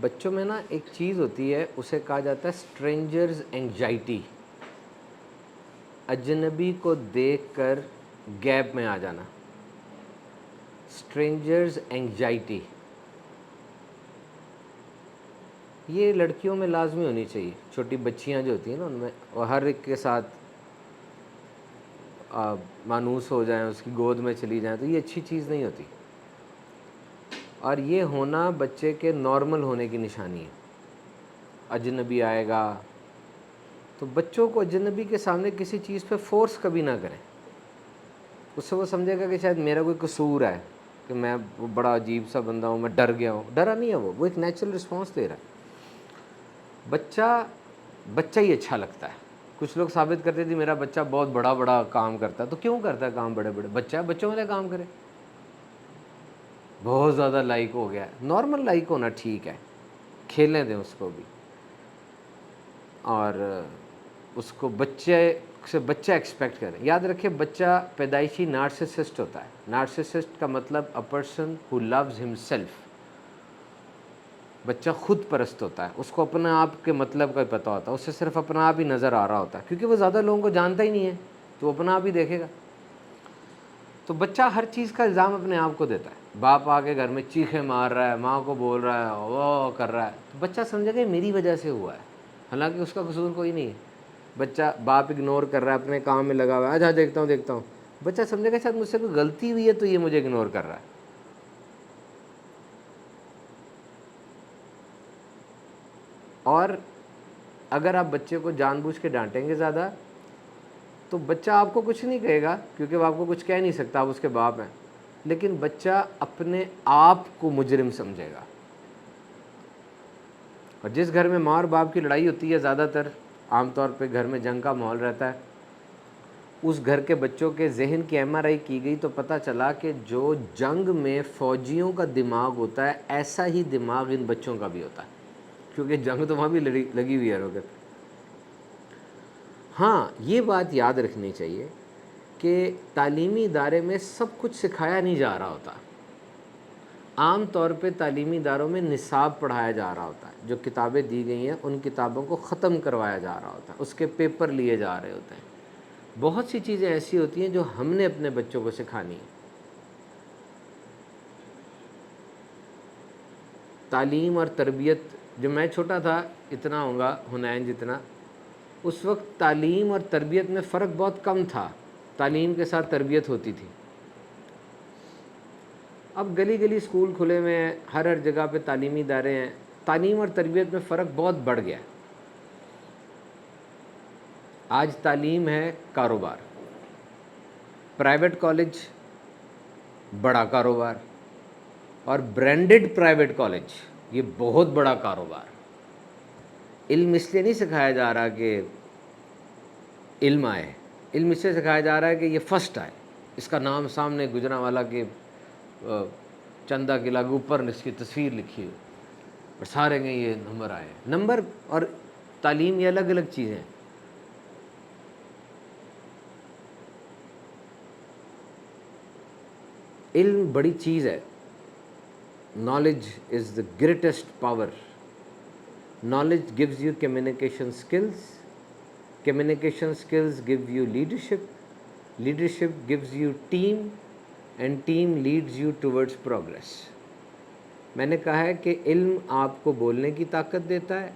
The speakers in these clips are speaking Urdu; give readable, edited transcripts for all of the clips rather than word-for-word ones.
بچوں میں نا ایک چیز ہوتی ہے، اسے کہا جاتا ہے اسٹرینجرز اینگزائٹی، اجنبی کو دیکھ کر گیپ میں آ جانا، اسٹرینجرز اینگزائٹی. یہ لڑکیوں میں لازمی ہونی چاہیے. چھوٹی بچیاں جو ہوتی ہیں نا، ان میں وہ ہر ایک کے ساتھ مانوس ہو جائیں، اس کی گود میں چلی جائیں، تو یہ اچھی چیز نہیں ہوتی. اور یہ ہونا بچے کے نارمل ہونے کی نشانی ہے. اجنبی آئے گا تو بچوں کو اجنبی کے سامنے کسی چیز پہ فورس کبھی نہ کریں. اس سے وہ سمجھے گا کہ شاید میرا کوئی قصور ہے، کہ میں بڑا عجیب سا بندہ ہوں، میں ڈر گیا ہوں. ڈرا نہیں ہے، وہ ایک نیچرل رسپانس دے رہا ہے. بچہ ہی اچھا لگتا ہے. کچھ لوگ ثابت کرتے تھے میرا بچہ بہت بڑا کام کرتا ہے. تو کیوں کرتا ہے کام بڑے بچہ ہے، بچوں والے کام کرے. بہت زیادہ لائک ہو گیا ہے، نارمل لائک ہونا ٹھیک ہے، کھیلنے دیں اس کو بھی. اور اس کو بچے سے بچہ ایکسپیکٹ کریں. یاد رکھیں، بچہ پیدائشی نارسسسٹ ہوتا ہے. نارسسسٹ کا مطلب اے پرسن ہو لوز ہم سیلف. بچہ خود پرست ہوتا ہے، اس کو اپنے آپ کے مطلب کا پتہ ہوتا ہے، اسے صرف اپنا آپ ہی نظر آ رہا ہوتا ہے، کیونکہ وہ زیادہ لوگوں کو جانتا ہی نہیں ہے، تو وہ اپنا آپ ہی دیکھے گا. تو بچہ ہر چیز کا الزام اپنے آپ کو دیتا ہے. باپ آ کے گھر میں چیخے مار رہا ہے، ماں کو بول رہا ہے، وہ کر رہا ہے، تو بچہ سمجھے گا میری وجہ سے ہوا ہے، حالانکہ اس کا قصور کوئی نہیں ہے. بچہ باپ اگنور کر رہا ہے، اپنے کام میں لگا ہوا ہے، آجا دیکھتا ہوں. بچہ سمجھے گا شاید مجھ سے کوئی غلطی ہوئی ہے تو یہ مجھے اگنور کر رہا ہے. اور اگر آپ بچے کو جان بوجھ کے ڈانٹیں گے زیادہ، تو بچہ آپ کو کچھ نہیں کہے گا، کیونکہ وہ آپ کو کچھ کہہ نہیں سکتا، آپ اس کے باپ ہیں. لیکن بچہ اپنے آپ کو مجرم سمجھے گا. اور جس گھر میں ماں اور باپ کی لڑائی ہوتی ہے، زیادہ تر عام طور پہ گھر میں جنگ کا ماحول رہتا ہے. اس گھر کے بچوں کے ذہن کی MRI کی گئی تو پتہ چلا کہ جو جنگ میں فوجیوں کا دماغ ہوتا ہے، ایسا ہی دماغ ان بچوں کا بھی ہوتا ہے، کیونکہ جنگ تو وہاں بھی لگی ہوئی ہے روگت. ہاں، یہ بات یاد رکھنی چاہیے کہ تعلیمی ادارے میں سب کچھ سکھایا نہیں جا رہا ہوتا. عام طور پہ تعلیمی اداروں میں نصاب پڑھایا جا رہا ہوتا ہے. جو کتابیں دی گئی ہیں ان کتابوں کو ختم کروایا جا رہا ہوتا ہے، اس کے پیپر لیے جا رہے ہوتے ہیں. بہت سی چیزیں ایسی ہوتی ہیں جو ہم نے اپنے بچوں کو سکھانی ہیں. تعلیم اور تربیت، جب میں چھوٹا تھا، اتنا ہوں گا حنین جتنا، اس وقت تعلیم اور تربیت میں فرق بہت کم تھا. تعلیم کے ساتھ تربیت ہوتی تھی. اب گلی گلی اسکول کھلے ہوئے ہیں، ہر جگہ پہ تعلیمی ادارے ہیں. تعلیم اور تربیت میں فرق بہت بڑھ گیا. آج تعلیم ہے کاروبار. پرائیویٹ کالج بڑا کاروبار، اور برانڈڈ پرائیویٹ کالج یہ بہت بڑا کاروبار. علم اس لیے نہیں سکھایا جا رہا کہ علم آئے، علم اس سے سکھایا جا رہا ہے کہ یہ فرسٹ آئے، اس کا نام سامنے گجرانوالہ کے چندہ قلعہ کے اوپر اس کی تصویر لکھی ہو، اور سارے میں یہ نمبر آئے. نمبر اور تعلیم یہ الگ الگ چیزیں ہیں. علم بڑی چیز ہے. Knowledge is the greatest power. Knowledge gives you communication skills. Communication skills give you leadership. Leadership gives you team. And team leads you towards progress. میں نے کہا ہے کہ علم آپ کو بولنے کی طاقت دیتا ہے،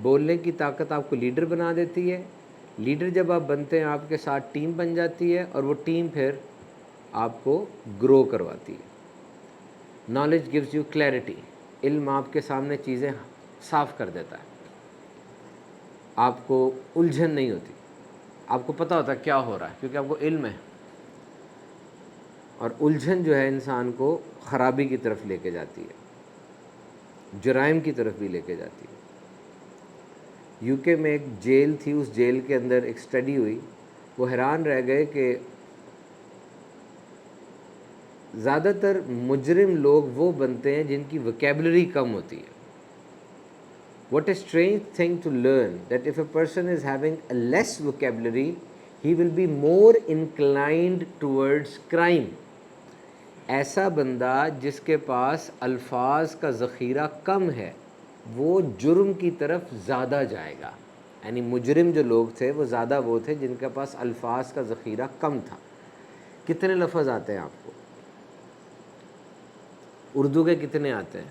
بولنے کی طاقت آپ کو لیڈر بنا دیتی ہے. لیڈر جب آپ بنتے ہیں، آپ کے ساتھ ٹیم بن جاتی ہے، اور وہ ٹیم پھر آپ کو گرو کرواتی ہے. Knowledge gives you clarity. علم آپ کے سامنے چیزیں صاف کر دیتا ہے. آپ کو الجھن نہیں ہوتی، آپ کو پتہ ہوتا ہے کیا ہو رہا ہے، کیونکہ آپ کو علم ہے. اور الجھن جو ہے انسان کو خرابی کی طرف لے کے جاتی ہے، جرائم کی طرف بھی لے کے جاتی ہے. UK میں ایک جیل تھی، اس جیل کے اندر ایک اسٹڈی ہوئی. وہ حیران رہ گئے کہ زیادہ تر مجرم لوگ وہ بنتے ہیں جن کی وکیبلری کم ہوتی ہے. What a strange thing to learn that if a person is having a less vocabulary, he will be more inclined towards crime. ایسا بندہ جس کے پاس الفاظ کا ذخیرہ کم ہے، وہ جرم کی طرف زیادہ جائے گا. یعنی مجرم جو لوگ تھے وہ زیادہ وہ تھے جن کے پاس الفاظ کا ذخیرہ کم تھا. کتنے لفظ آتے ہیں آپ کو؟ اردو کے کتنے آتے ہیں؟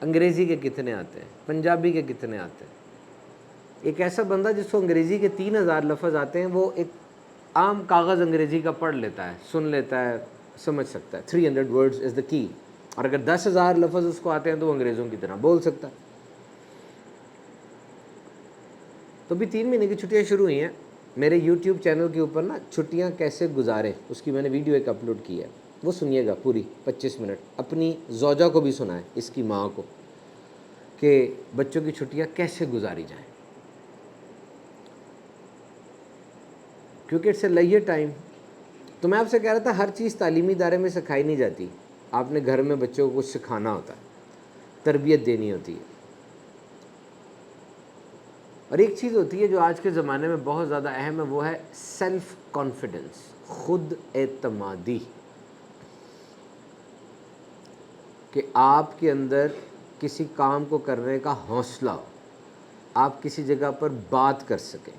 انگریزی کے کتنے آتے ہیں؟ پنجابی کے کتنے آتے ہیں؟ ایک ایسا بندہ جس کو انگریزی کے 3000 لفظ آتے ہیں وہ ایک عام کاغذ انگریزی کا پڑھ لیتا ہے, سن لیتا ہے, سمجھ سکتا ہے. 300 words از دا کی. اور اگر 10,000 لفظ اس کو آتے ہیں تو وہ انگریزوں کی طرح بول سکتا ہے. تو بھی 3 مہینے کی چھٹیاں شروع ہوئی ہیں. میرے یوٹیوب چینل کے اوپر نا چھٹیاں کیسے گزاریں اس کی میں نے ویڈیو ایک اپلوڈ کی ہے, وہ سنیے گا پوری 25 منٹ. اپنی زوجہ کو بھی سنائیں, اس کی ماں کو, کہ بچوں کی چھٹیاں کیسے گزاری جائیں, کیونکہ اٹس اے لیجر ٹائم. تو میں آپ سے کہہ رہا تھا ہر چیز تعلیمی ادارے میں سکھائی نہیں جاتی. آپ نے گھر میں بچوں کو کچھ سکھانا ہوتا ہے, تربیت دینی ہوتی ہے. اور ایک چیز ہوتی ہے جو آج کے زمانے میں بہت زیادہ اہم ہے, وہ ہے سیلف کانفیڈنس, خود اعتمادی. کہ آپ کے اندر کسی کام کو کرنے کا حوصلہ ہو, آپ کسی جگہ پر بات کر سکیں,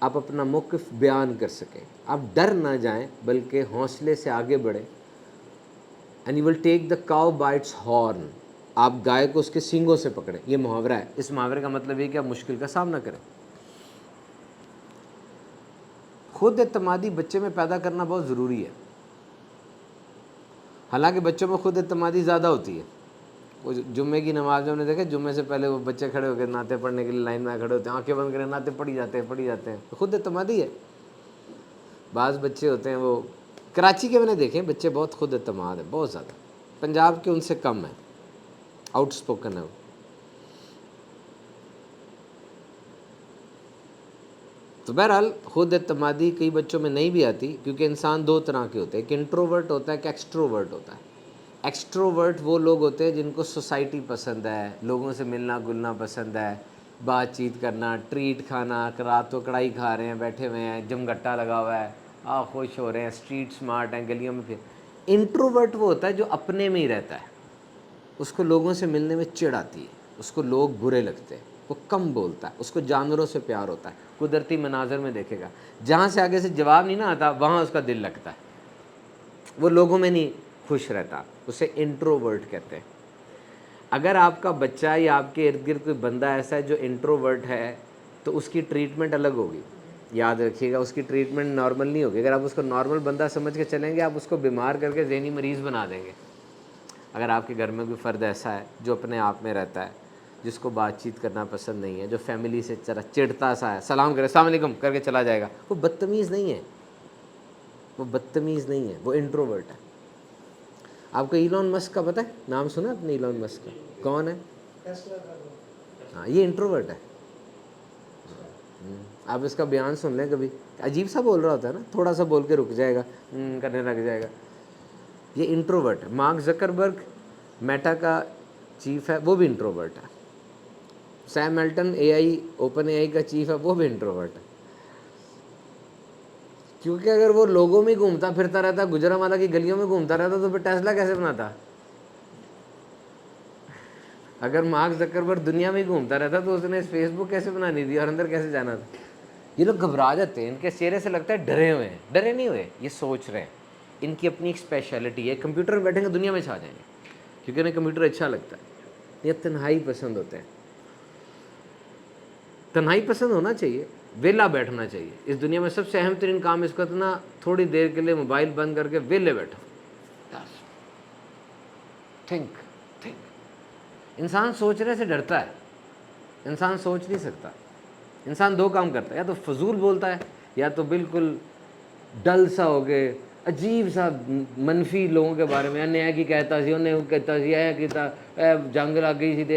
آپ اپنا موقف بیان کر سکیں, آپ ڈر نہ جائیں بلکہ حوصلے سے آگے بڑھیں. And you will take the cow by it's horn. آپ گائے کو اس کے سینگوں سے پکڑیں. یہ محاورہ ہے. اس محاورے کا مطلب یہ کہ آپ مشکل کا سامنا کریں. خود اعتمادی بچے میں پیدا کرنا بہت ضروری ہے. حالانکہ بچوں میں خود اعتمادی زیادہ ہوتی ہے. وہ جمعے کی نماز میں ہم نے دیکھا, جمعے سے پہلے وہ بچے کھڑے ہو کے نعتیں پڑھنے کے لیے لائن میں کھڑے ہوتے ہیں, آنکھیں بند کریں نعتیں پڑھی جاتے ہیں. خود اعتمادی ہے. بعض بچے ہوتے ہیں وہ کراچی کے میں نے دیکھے بچے بہت خود اعتماد ہے, بہت زیادہ. پنجاب کے ان سے کم ہے, آؤٹ اسپوکن ہے وہ. تو بہرحال خود اعتمادی کئی بچوں میں نہیں بھی آتی, کیونکہ انسان 2 طرح کے ہوتے ہیں, ایک انٹروورٹ ہوتا ہے, ایک ایکسٹروورٹ ہوتا ہے. ایکسٹروورٹ وہ لوگ ہوتے ہیں جن کو سوسائٹی پسند ہے, لوگوں سے ملنا گلنا پسند ہے, بات چیت کرنا, ٹریٹ کھانا, رات کو کڑھائی کھا رہے ہیں, بیٹھے ہوئے ہیں, جم گٹا لگا ہوا ہے, خوش ہو رہے ہیں, اسٹریٹ سمارٹ ہیں, گلیوں میں پھر. انٹروورٹ وہ ہوتا ہے جو اپنے میں ہی رہتا ہے, اس کو لوگوں سے ملنے میں چڑ آتی ہے, اس کو لوگ برے لگتے ہیں, وہ کم بولتا ہے, اس کو جانوروں سے پیار ہوتا ہے. قدرتی مناظر میں دیکھے گا, جہاں سے آگے سے جواب نہیں نہ آتا وہاں اس کا دل لگتا ہے, وہ لوگوں میں نہیں خوش رہتا. اسے انٹروورٹ کہتے ہیں. اگر آپ کا بچہ یا آپ کے ارد گرد کوئی بندہ ایسا ہے جو انٹروورٹ ہے تو اس کی ٹریٹمنٹ الگ ہوگی. یاد رکھیے گا, اس کی ٹریٹمنٹ نارمل نہیں ہوگی. اگر آپ اس کو نارمل بندہ سمجھ کے چلیں گے, آپ اس کو بیمار کر کے ذہنی مریض بنا دیں گے. اگر آپ کے گھر میں کوئی فرد ایسا ہے جو اپنے آپ میں رہتا ہے, جس کو بات چیت کرنا پسند نہیں ہے, جو فیملی سے چڑھتا سا ہے, سلام کرے السلام علیکم کر کے چلا جائے گا, وہ بدتمیز نہیں ہے, وہ بدتمیز نہیں ہے, وہ انٹروورٹ ہے. آپ کو ایلون مسک کا پتہ ہے, نام سنا آپ نے ایلون مسک کا؟ کون ہے؟ ہاں, یہ انٹروورٹ ہے. آپ اس کا بیان سن لیں کبھی, عجیب سا بول رہا ہوتا ہے نا, تھوڑا سا بول کے رک جائے گا, کرنے لگ جائے گا. یہ انٹروورٹ ہے. مارک زکربرگ میٹا کا چیف ہے, وہ بھی انٹروورٹ ہے. سیم الٹن اوپن اے آئی کا چیف ہے, وہ بھی انٹروورٹ ہے. کیونکہ اگر وہ لوگوں میں گھومتا پھرتا رہتا, گجرانوالہ کی گلیوں میں گھومتا رہتا, تو پھر ٹیسلا کیسے بناتا؟ اگر مارک زکربرگ دنیا میں گھومتا رہتا تو اس نے فیس بک کیسے بنانی تھی اور اندر کیسے جانا تھا؟ یہ لوگ گھبرا جاتے ہیں, ان کے چہرے سے لگتا ہے ڈرے ہوئے ہیں. ڈرے نہیں ہوئے, یہ سوچ رہے ہیں. ان کی اپنی ایک اسپیشلٹی ہے, کمپیوٹر میں بیٹھیں گے دنیا میں چھا جائیں گے, کیونکہ انہیں کمپیوٹر اچھا لگتا ہے. یہ تنہائی پسند ہوتے ہیں. تنہائی پسند ہونا چاہیے, ویلا بیٹھنا چاہیے. اس دنیا میں سب سے اہم ترین کام اس کو اتنا, تھوڑی دیر کے لیے موبائل بند کر کے ویلے بیٹھو, تھنک. انسان سوچنے سے ڈرتا ہے, انسان سوچ نہیں سکتا. انسان 2 کام کرتا ہے, یا تو فضول بولتا ہے, یا تو بالکل ڈل سا ہو کے عجیب سا منفی لوگوں کے بارے میں, انہیں کی کہتا سی, انہیں کہتا سی, کہتا جنگ لگ گئی سی.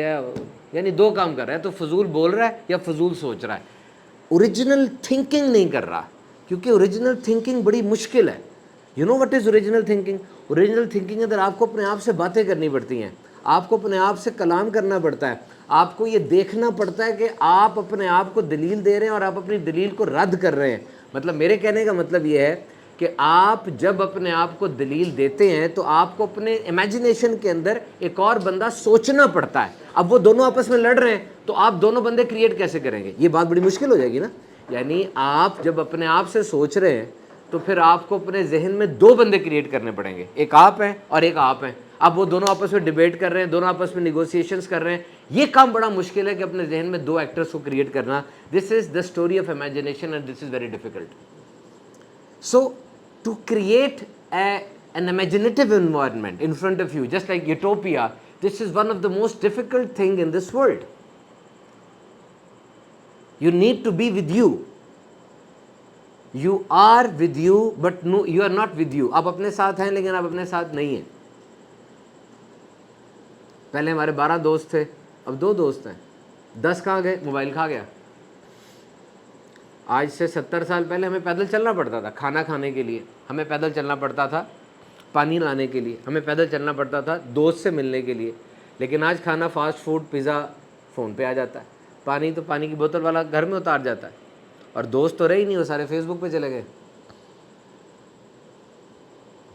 یعنی 2 کام کر رہا ہے, تو فضول بول رہا ہے یا فضول سوچ رہا ہے. اوریجنل تھنکنگ نہیں کر رہا, کیونکہ اوریجنل تھنکنگ بڑی مشکل ہے. You know what is original thinking? Original thinking اندر آپ کو اپنے آپ سے باتیں کرنی پڑتی ہیں, آپ کو اپنے آپ سے کلام کرنا پڑتا ہے, آپ کو یہ دیکھنا پڑتا ہے کہ آپ اپنے آپ کو دلیل دے رہے ہیں اور آپ اپنی دلیل کو رد کر رہے ہیں. مطلب میرے کہنے کا مطلب یہ ہے کہ آپ جب اپنے آپ کو دلیل دیتے ہیں تو آپ کو اپنے امیجنیشن کے اندر ایک اور بندہ سوچنا پڑتا ہے. اب وہ دونوں آپس میں لڑ رہے ہیں تو آپ دونوں بندے کریٹ کیسے کریں گے؟ یہ بات بڑی مشکل ہو جائے گی نا. یعنی آپ جب اپنے آپ سے سوچ رہے ہیں تو پھر آپ کو اپنے ذہن میں دو بندے کریٹ کرنے پڑیں گے, ایک آپ ہیں اور ایک آپ ہیں. اب وہ دونوں آپس میں ڈیبیٹ کر رہے ہیں, دونوں آپس میں نیگوسیشنز کر رہے ہیں. یہ کام بڑا مشکل ہے کہ اپنے ذہن میں دو ایکٹرز کو کریٹ کرنا. This is the story of imagination and this is very difficult. So, to create an imaginative environment in front of you, just like utopia, this is one of the most difficult thing in this world. You need to be with you. You are with you, but no, you are not with you. آپ اپنے ساتھ ہیں لیکن آپ اپنے ساتھ نہیں ہیں. پہلے ہمارے 12 دوست تھے, اب 2 دوست ہیں. 10 کہاں گئے؟ موبائل کھا گیا. آج سے 70 سال پہلے ہمیں پیدل چلنا پڑتا تھا کھانا کھانے کے لیے, ہمیں پیدل چلنا پڑتا تھا پانی لانے کے لیے, ہمیں پیدل چلنا پڑتا تھا دوست سے ملنے کے لیے. لیکن آج کھانا فاسٹ فوڈ پیزا فون پہ آ جاتا ہے, پانی تو پانی کی بوتل والا گھر میں اتار جاتا ہے, اور دوست تو رہے ہی نہیں, وہ سارے فیس بک پہ چلے گئے.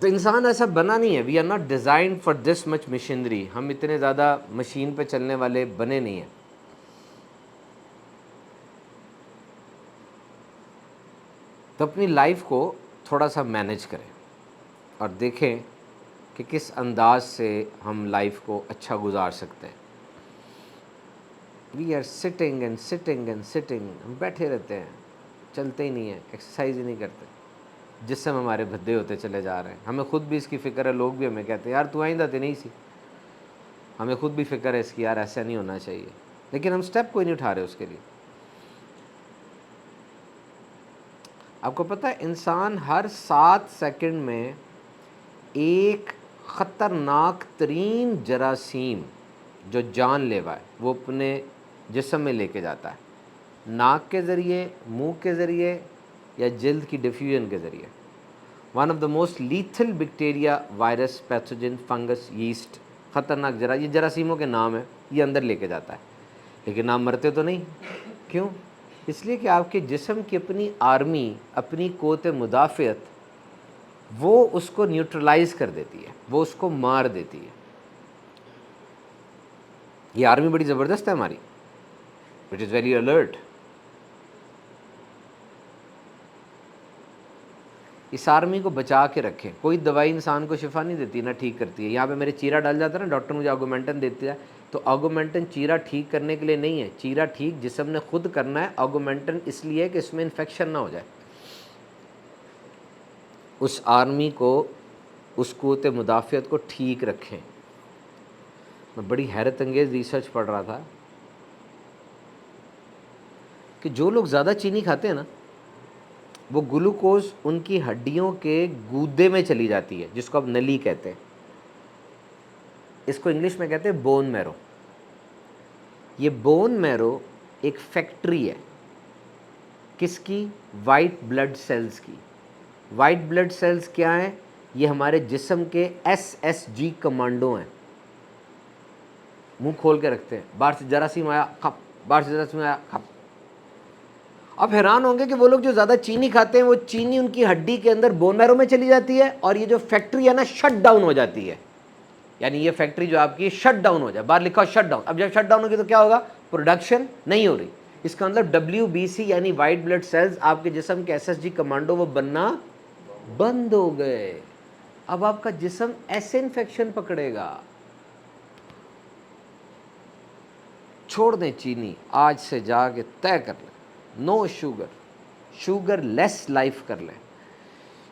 تو انسان ایسا بنا نہیں ہے. We are not designed for this much machinery. ہم اتنے زیادہ مشین پہ چلنے والے بنے نہیں ہیں. تو اپنی لائف کو تھوڑا سا مینیج کریں اور دیکھیں کہ کس انداز سے ہم لائف کو اچھا گزار سکتے ہیں. We are sitting and sitting and sitting. ہم بیٹھے رہتے ہیں, چلتے ہی نہیں ہیں, ایکسرسائز ہی نہیں کرتے. جسم ہمارے بھدے ہوتے چلے جا رہے ہیں. ہمیں خود بھی اس کی فکر ہے, لوگ بھی ہمیں کہتے ہیں یار تو آئندہ تے نہیں سی. ہمیں خود بھی فکر ہے اس کی, یار ایسا نہیں ہونا چاہیے, لیکن ہم سٹیپ کوئی نہیں اٹھا رہے اس کے لیے. آپ کو پتہ ہے انسان ہر 7 سیکنڈ میں ایک خطرناک ترین جراثیم جو جان لیوا ہے وہ اپنے جسم میں لے کے جاتا ہے, ناک کے ذریعے, منہ کے ذریعے یا جلد کی ڈیفیوژن کے ذریعے. One of the most lethal bacteria, virus, pathogen, fungus, yeast, خطرناک یہ جراثیموں کے نام ہیں, یہ اندر لے کے جاتا ہے. لیکن آپ مرتے تو نہیں. کیوں؟ اس لیے کہ آپ کے جسم کی اپنی آرمی, اپنی قوت مدافعت, وہ اس کو نیوٹرلائز کر دیتی ہے, وہ اس کو مار دیتی ہے. یہ آرمی بڑی زبردست ہے ہماری. It is very alert. اس آرمی کو بچا کے رکھیں. کوئی دوائی انسان کو شفا نہیں دیتی, نہ ٹھیک کرتی ہے. یہاں پہ میرے چیرا ڈال جاتا ہے نا, ڈاکٹر مجھے آگومنٹن دیتے ہیں, تو آگومنٹن چیرا ٹھیک کرنے کے لیے نہیں ہے. چیرا ٹھیک جسم نے خود کرنا ہے. آگومنٹن اس لیے کہ اس میں انفیکشن نہ ہو جائے. اس آرمی کو, اس قوت مدافعت کو ٹھیک رکھیں. میں بڑی حیرت انگیز ریسرچ پڑھ رہا تھا کہ جو لوگ زیادہ چینی کھاتے ہیں نا, وہ گلوکوز ان کی ہڈیوں کے گودے میں چلی جاتی ہے, جس کو اب نلی کہتے ہیں. اس کو انگلش میں کہتے ہیں بون میرو. یہ بون میرو ایک فیکٹری ہے. کس کی؟ وائٹ بلڈ سیلز کی. وائٹ بلڈ سیلز کیا ہیں؟ یہ ہمارے جسم کے SSG کمانڈو ہیں. منہ کھول کے رکھتے ہیں, باہر سے جراثیم آیا کھپ, باہر سے جراثیم آیا کھپ. اب حیران ہوں گے کہ وہ لوگ جو زیادہ چینی کھاتے ہیں, وہ چینی ان کی ہڈی کے اندر بون میرو میں چلی جاتی ہے, اور یہ جو فیکٹری ہے نا شٹ ڈاؤن ہو جاتی ہے. یعنی یہ فیکٹری جو آپ کی شٹ ڈاؤن ہو جائے, باہر لکھا ہو شٹ ڈاؤن. اب جب شٹ ڈاؤن ہوگی تو کیا ہوگا؟ پروڈکشن نہیں ہو رہی. اس کا مطلب WBC یعنی وائٹ بلڈ سیلز, آپ کے جسم کے SSG کمانڈو, وہ بننا بند ہو گئے. اب آپ کا جسم ایسے انفیکشن پکڑے گا. چھوڑ دیں چینی, آج سے جا کے طے کر لیں نو شوگر, شوگر لیس لائف کر لیں.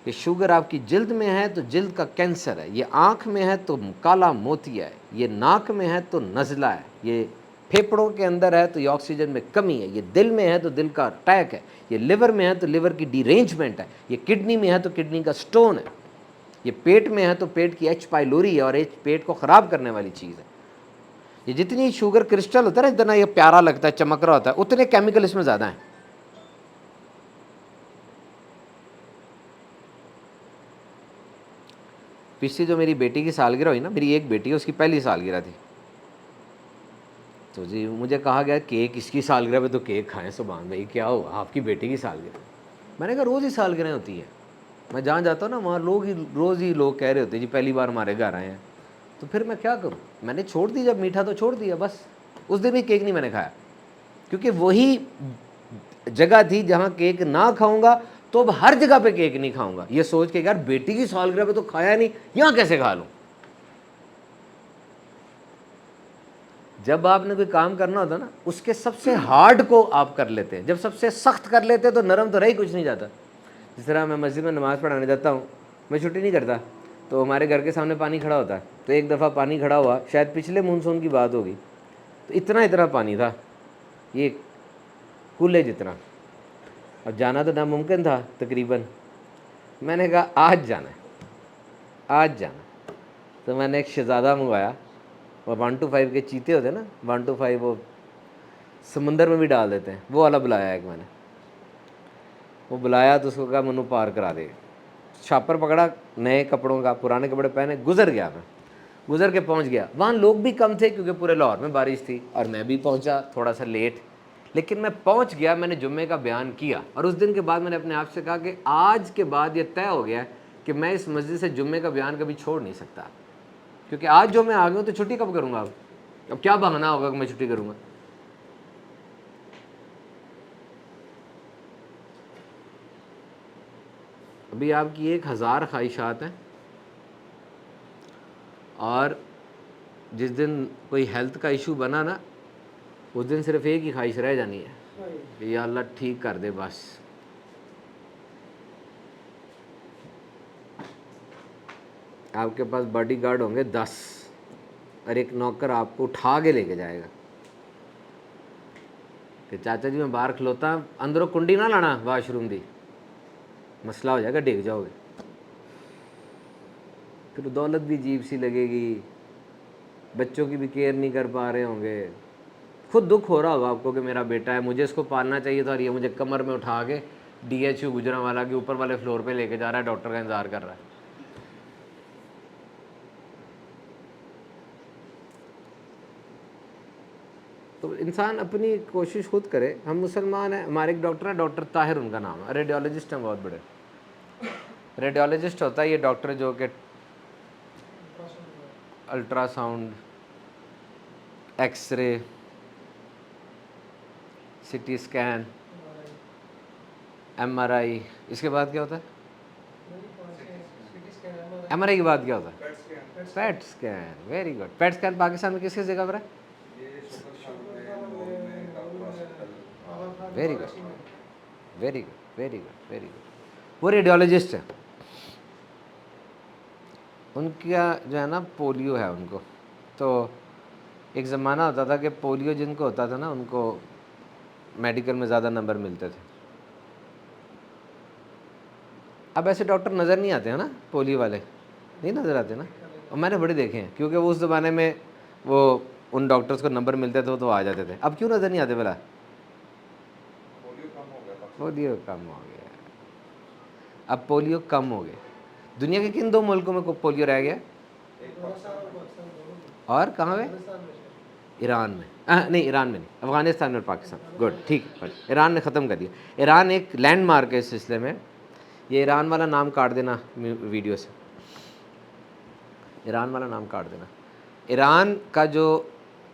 یہ شوگر آپ کی جلد میں ہے تو جلد کا کینسر ہے, یہ آنکھ میں ہے تو کالا موتیا ہے, یہ ناک میں ہے تو نزلہ ہے, یہ پھیپھڑوں کے اندر ہے تو یہ آکسیجن میں کمی ہے, یہ دل میں ہے تو دل کا اٹیک ہے, یہ لیور میں ہے تو لیور کی ڈی رینجمنٹ ہے, یہ کڈنی میں ہے تو کڈنی کا سٹون ہے, یہ پیٹ میں ہے تو پیٹ کی H پائلوری ہے, اور H پیٹ کو خراب کرنے والی چیز ہے. یہ جتنی شوگر کرسٹل ہوتا ہے نا, اتنا یہ پیارا لگتا ہے, چمک رہا ہوتا ہے, اتنے کیمیکل اس میں زیادہ ہیں. پچھلی جو میری بیٹی کی سالگرہ ہوئی نا, میری ایک بیٹی ہے, اس کی پہلی سالگرہ تھی, تو جی مجھے کہا گیا کیک, اس کی سالگرہ پہ تو کیک کھائیں. سبحان بھائی کیا ہوا, آپ کی بیٹی کی سالگرہ؟ میں نے کہا روز ہی سالگرہیں ہوتی ہیں. میں جہاں جاتا ہوں نا وہاں لوگ ہی روز ہی لوگ کہہ رہے ہوتے ہیں جی پہلی بار ہمارے گھر آئے ہیں، تو پھر میں کیا کروں؟ میں نے چھوڑ دی، جب میٹھا تو چھوڑ دیا بس. اس دن بھی کیک نہیں میں نے کھایا، کیونکہ وہی جگہ تھی جہاں کیک نہ کھاؤں گا تو اب ہر جگہ پہ کیک نہیں کھاؤں گا، یہ سوچ کے یار بیٹی کی سالگرہ پہ تو کھایا نہیں، یہاں کیسے کھا لوں. جب آپ نے کوئی کام کرنا ہوتا نا اس کے سب سے ہارڈ کو آپ کر لیتے ہیں، جب سب سے سخت کر لیتے ہیں تو نرم تو رہ ہی کچھ نہیں جاتا. جس طرح میں مسجد میں نماز پڑھانے جاتا ہوں، میں چھٹی نہیں کرتا، تو ہمارے گھر کے سامنے پانی کھڑا ہوتا ہے. تو ایک دفعہ پانی کھڑا ہوا، شاید پچھلے مونسون کی بات ہوگی، تو اتنا پانی تھا، یہ کولے جتنا، اور جانا تو ناممکن تھا تقریباً. میں نے کہا آج جانا ہے، آج جانا. تو میں نے ایک شہزادہ منگوایا، وہ 125 کے چیتے ہوتے ہیں نا، 125 وہ سمندر میں بھی ڈال دیتے ہیں، وہ والا بلایا ایک میں نے. وہ بلایا تو اس کو کہا منو پار کرا دے. چھاپر پکڑا، نئے کپڑوں کا، پرانے کپڑے پہنے، گزر گیا. میں گزر کے پہنچ گیا. وہاں لوگ بھی کم تھے کیونکہ پورے لاہور میں بارش تھی، اور میں بھی پہنچا تھوڑا سا لیٹ، لیکن میں پہنچ گیا. میں نے جمعے کا بیان کیا، اور اس دن کے بعد میں نے اپنے آپ سے کہا کہ آج کے بعد یہ طے ہو گیا کہ میں اس مسجد سے جمعے کا بیان کبھی چھوڑ نہیں سکتا، کیونکہ آج جو میں آ گیا ہوں تو چھٹی کب کروں گا؟ اب کیا بہانہ ہوگا کہ میں چھٹی کروں گا؟ ابھی آپ کی 1000 خواہشات ہیں، اور جس دن کوئی ہیلتھ کا ایشو بنا نا، اس دن صرف ایک ہی خواہش رہ جانی ہے کہ یا اللہ ٹھیک کر دے بس. آپ کے پاس باڈی گارڈ ہوں گے 10، اور ایک نوکر آپ کو اٹھا کے لے کے جائے گا کہ چاچا جی میں باہر کھلوتا، اندروں کنڈی نہ لانا واش روم دی، مسئلہ ہو جائے گا، ڈگ جاؤ گے. پھر دولت بھی عجیب سی لگے گی، بچوں کی بھی کیئر نہیں کر پا رہے ہوں گے. خود دکھ ہو رہا ہوگا آپ کو کہ میرا بیٹا ہے، مجھے اس کو پالنا چاہیے تھا، اور یہ مجھے کمر میں اٹھا کے DHU گجرانوالا کے اوپر والے فلور پہ لے کے جا رہا ہے، ڈاکٹر کا انتظار کر رہا ہے. تو انسان اپنی کوشش خود کرے. ہم مسلمان ہیں، ہمارے ایک ڈاکٹر ہے، ڈاکٹر طاہر ان کا نام ہے، ریڈیولوجسٹ ہیں بہت بڑے. ریڈیولوجسٹ ہوتا ہے یہ ڈاکٹر جو کہ ultra sound, X ray, CT scan, MRI، اس کے بعد کیا ہوتا ہے؟ MRI کے بعد کیا ہوتا ہے؟ PET scan. Very good. PET scan Pakistan میں کس کس جگہ پر ہے؟ Very good, very good, very good, very good. وہ ریڈیولوجسٹ ہے. ان کا جو ہے نا پولیو ہے ان کو، تو ایک زمانہ ہوتا تھا کہ پولیو جن کو ہوتا تھا نا ان کو میڈیکل میں زیادہ نمبر ملتے تھے. اب ایسے ڈاکٹر نظر نہیں آتے ہیں نا، پولیو والے نہیں نظر آتے نا، اور میں نے بڑے دیکھے ہیں، کیونکہ وہ اس زمانے میں وہ ان ڈاکٹرز کو نمبر ملتے تھے تو آ جاتے تھے. اب کیوں نظر نہیں آتے بلا؟ پولیو کم ہو گیا. اب پولیو کم ہو گیا. دنیا کے کن 2 ملکوں میں پولیو رہ گیا؟ اور کہاں میں؟ ایران میں. نہیں ایران میں نہیں، افغانستان اور پاکستان. گڈ، ٹھیک. ایران نے ختم کر دیا. ایران ایک لینڈ مارک ہے اس سلسلے میں. یہ ایران والا نام کاٹ دینا ویڈیو سے، ایران والا نام کاٹ دینا. ایران کا جو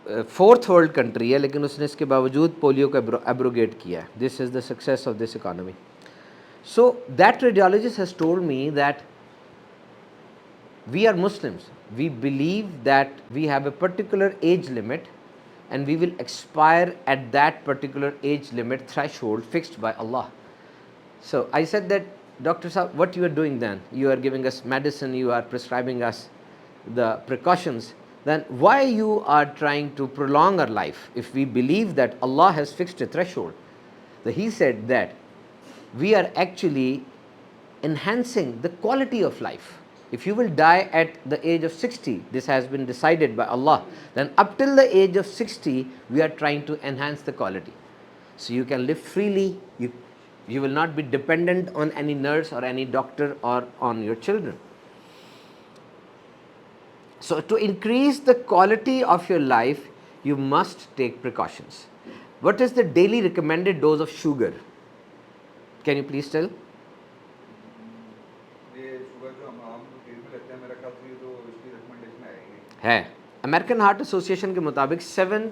4th ورلڈ کنٹری ہے، لیکن اس نے اس کے باوجود پولیو کو ایبروگیٹ کیا ہے. This is the success of this economy. So that radiologist has told me that we are Muslims. We believe that we have a particular age limit and we will expire at that particular age limit threshold fixed by Allah. So I said that, Dr. Saab, what you are doing then? You are giving us medicine, you are prescribing us the precautions. Then why you are trying to prolong our life if we believe that Allah has fixed a threshold? So he said that we are actually enhancing the quality of life. If you will die at the age of 60, this has been decided by Allah, then up till the age of 60, we are trying to enhance the quality. So you can live freely, you will not be dependent on any nurse or any doctor or on your children. So to increase the quality of your life, you must take precautions. What is the daily recommended dose of sugar? Can you please tell? ہے. American Heart Association کے مطابق 7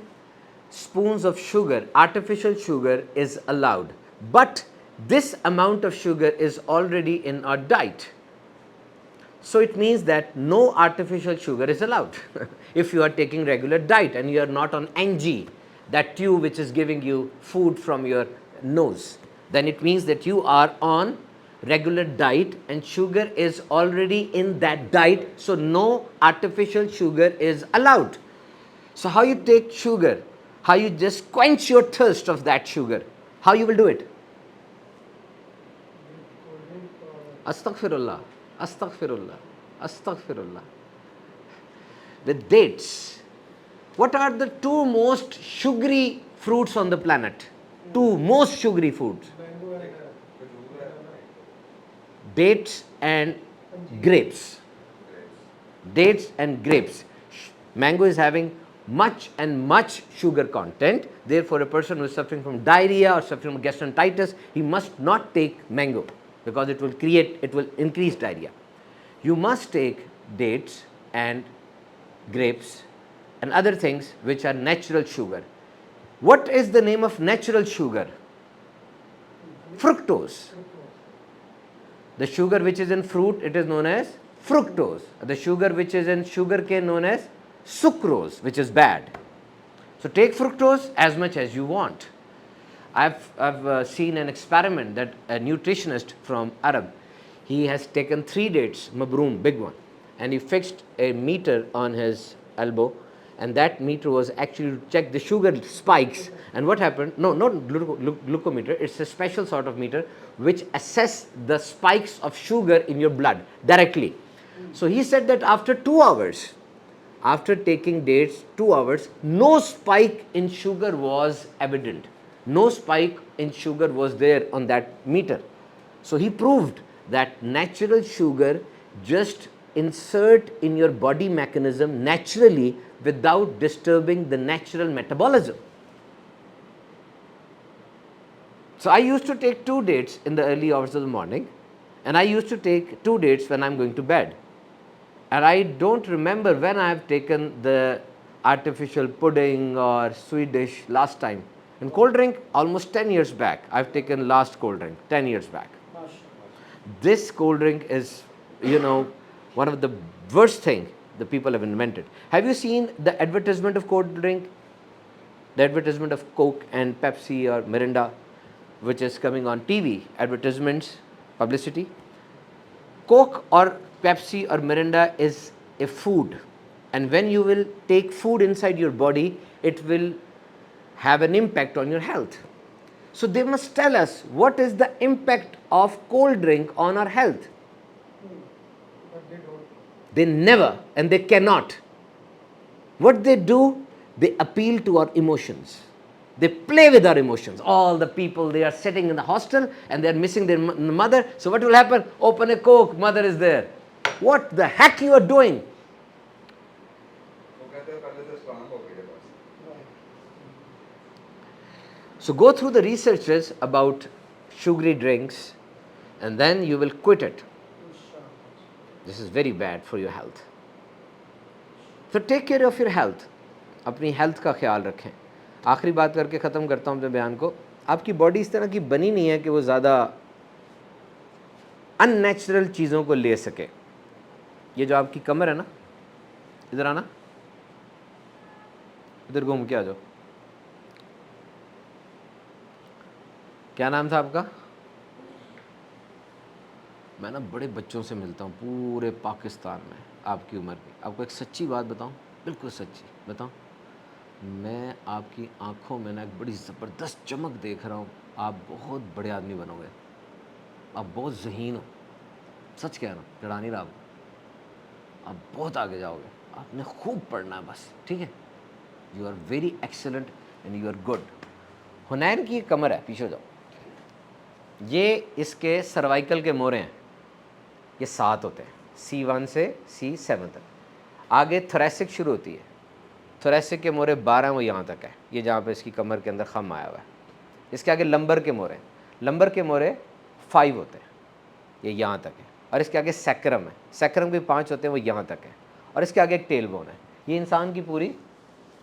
spoons of sugar, artificial sugar is allowed, but this amount of sugar is already in our diet. So it means that no artificial sugar is allowed. If you are taking regular diet and you are not on NG, that tube which is giving you food from your nose, then it means that you are on regular diet and sugar is already in that diet, so no artificial sugar is allowed. So how you take sugar? How you just quench your thirst of that sugar? How you will do it? Astaghfirullah, astaghfirullah, astaghfirullah. With dates. What are the 2 most sugary fruits on the planet? 2 most sugary foods. Dates and grapes. Dates and grapes. Mango is having much and much sugar content. Therefore, a person who is suffering from diarrhea or suffering from gastroenteritis, he must not take mango because it will increase diarrhea. You must take dates and grapes and other things which are natural sugar. What is the name of natural sugar? Fructose. The sugar which is in fruit, it is known as fructose. The sugar which is in sugar cane, known as sucrose, which is bad. So take fructose as much as you want. I've seen an experiment that a nutritionist from Arab, he has taken 3 dates, mabroom, big one, and he fixed a meter on his elbow, and that meter was actually to check the sugar spikes. And what happened? No, not glucometer, it's a special sort of meter which assess the spikes of sugar in your blood directly. So he said that after 2 hours, after taking dates, 2 hours, no spike in sugar was evident. No spike in sugar was there on that meter. So he proved that natural sugar just insert in your body mechanism naturally without disturbing the natural metabolism. So I used to take 2 dates in the early hours of the morning, and I used to take 2 dates when I'm going to bed. And I don't remember when I have taken the artificial pudding or sweet dish last time. And cold drink, almost 10 years back, I've taken last cold drink, 10 years back. This cold drink is, one of the worst thing the people have invented. Have you seen the advertisement of cold drink? The advertisement of Coke and Pepsi or Mirinda, which is coming on TV, advertisements, publicity. Coke or Pepsi or Mirinda is a food, and when you will take food inside your body, it will have an impact on your health. So they must tell us what is the impact of cold drink on our health. They never, and they cannot. What they do, they appeal to our emotions. They play with our emotions. All the people, they are sitting in the hostel and they are missing their mother. So what will happen? Open a Coke, mother is there. What the heck you are doing? So go through the researches about sugary drinks and then you will quit it. This is very bad for your health. So take care of your health. اپنی ہیلتھ کا خیال رکھیں. آخری بات کر کے ختم کرتا ہوں اپنے بیان کو. آپ کی باڈی اس طرح کی بنی نہیں ہے کہ وہ زیادہ ان نیچرل چیزوں کو لے سکے. یہ جو آپ کی کمر ہے نا, ادھر آنا, ادھر گھوم کے آ جاؤ. کیا نام تھا آپ کا؟ میں نا بڑے بچوں سے ملتا ہوں پورے پاکستان میں آپ کی عمر کی. آپ کو ایک سچی بات بتاؤں, بالکل سچی بتاؤں, میں آپ کی آنکھوں میں نا ایک بڑی زبردست چمک دیکھ رہا ہوں. آپ بہت بڑے آدمی بنو گے, آپ بہت ذہین ہو, سچ کہہ رہا ہوں, چڑھا نہیں رہا آپ. آپ بہت آگے جاؤ گے, آپ نے خوب پڑھنا ہے بس, ٹھیک ہے. You are very excellent and you are good. Hunain کی کمر ہے, پیچھے جاؤ. یہ اس کے سروائکل کے مورے ہیں, یہ 7 ہوتے ہیں, C1 سے C7 تک. آگے تھوریسک شروع ہوتی ہے, تھوریسک کے مورے 12 وہ یہاں تک ہے, یہ جہاں پہ اس کی کمر کے اندر خم آیا ہوا ہے. اس کے آگے لمبر کے مورے ہیں, لمبر کے مورے 5 ہوتے ہیں, یہ یہاں تک ہے. اور اس کے آگے سیکرم ہے, سیکرم کے 5 ہوتے ہیں, وہ یہاں تک ہے. اور اس کے آگے ایک ٹیل بون ہے, یہ انسان کی پوری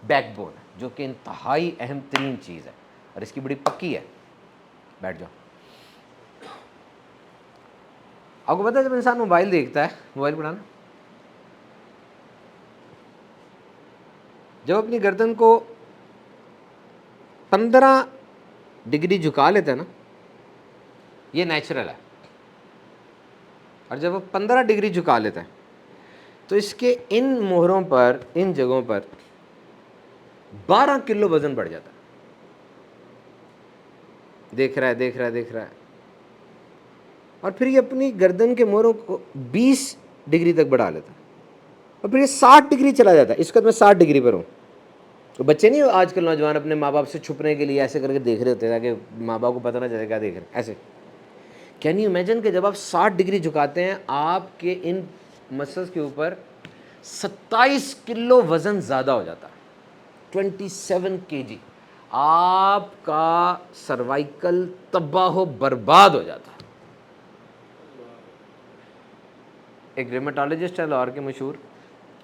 بیک بون ہے جو کہ انتہائی اہم ترین چیز ہے اور اس کی بڑی پکی ہے. بیٹھ جاؤ. آپ کو پتہ ہے جب انسان موبائل دیکھتا ہے, موبائل بنانا, جب اپنی گردن کو 15 ڈگری جھکا لیتا ہے نا, یہ نیچرل ہے, اور جب وہ 15 ڈگری جھکا لیتا ہے تو اس کے ان مہروں پر, ان جگہوں پر 12 کلو وزن بڑھ جاتا ہے. دیکھ رہا ہے, اور پھر یہ اپنی گردن کے مہروں کو 20 ڈگری تک بڑھا لیتا ہے, اور پھر یہ 60 ڈگری چلا جاتا ہے. اس وقت میں 60 ڈگری پر ہوں. تو بچے نہیں آج کل نوجوان اپنے ماں باپ سے چھپنے کے لیے ایسے کر کے دیکھ رہے ہوتے ہیں تاکہ ماں باپ کو پتہ نہ چلے کیا دیکھ رہے ہیں, ایسے. کین یو امیجن کہ جب آپ 60 ڈگری جھکاتے ہیں آپ کے ان مسلس کے اوپر 27 کلو وزن زیادہ ہو جاتا ہے, 27 kg. آپ کا سروائکل تباہ و برباد ہو جاتا ہے. ایک ریمیٹالوجسٹ ہے لاہور کے مشہور,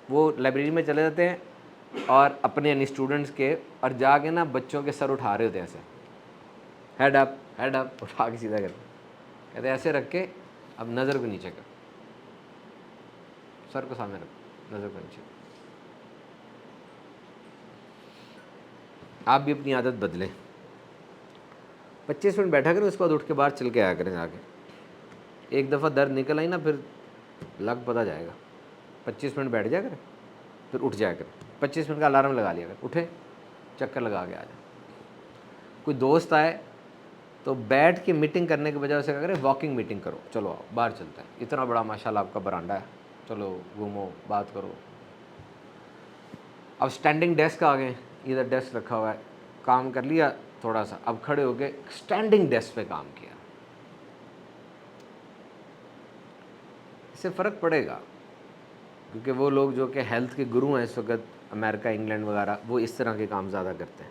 وہ لائبریری میں چلے جاتے ہیں اور اپنے یعنی اسٹوڈنٹس کے, اور جا کے نا بچوں کے سر اٹھا رہے ہوتے ہیں ایسے, ہیڈ اپ اٹھا کے سیدھا کرتے, کہتے ہیں ایسے رکھ کے اب نظر کو نیچے کر, سر کو سامنے رکھ, نظر کو نیچے. آپ بھی اپنی عادت بدلیں. 25 منٹ بیٹھا کریں, اس کے بعد اٹھ کے باہر چل کے آیا کریں. جا کے ایک دفعہ درد نکل آئی نا پھر لگ پتہ جائے گا. 25 منٹ بیٹھ جایا کریں, پھر اٹھ جایا کریں. 25 منٹ کا الارم لگا لیا کریں, اٹھے چکر لگا کے آ جائیں. کوئی دوست آئے تو بیٹھ کے میٹنگ کرنے کے بجائے اسے کہا کریں واکنگ میٹنگ کرو, چلو آؤ باہر چلتے ہیں, اتنا بڑا ماشاء اللہ آپ کا برانڈا ہے, چلو گھومو بات کرو. اب اسٹینڈنگ ڈیسک آ گئے, ادھر ڈیسک رکھا ہوا ہے, کام کر لیا تھوڑا سا, اب کھڑے ہو کے اسٹینڈنگ ڈیسک پہ کام کیا. اس سے فرق پڑے گا, کیونکہ وہ لوگ جو کہ ہیلتھ کے گرو ہیں اس وقت, امریکہ انگلینڈ وغیرہ, وہ اس طرح کے کام زیادہ کرتے ہیں.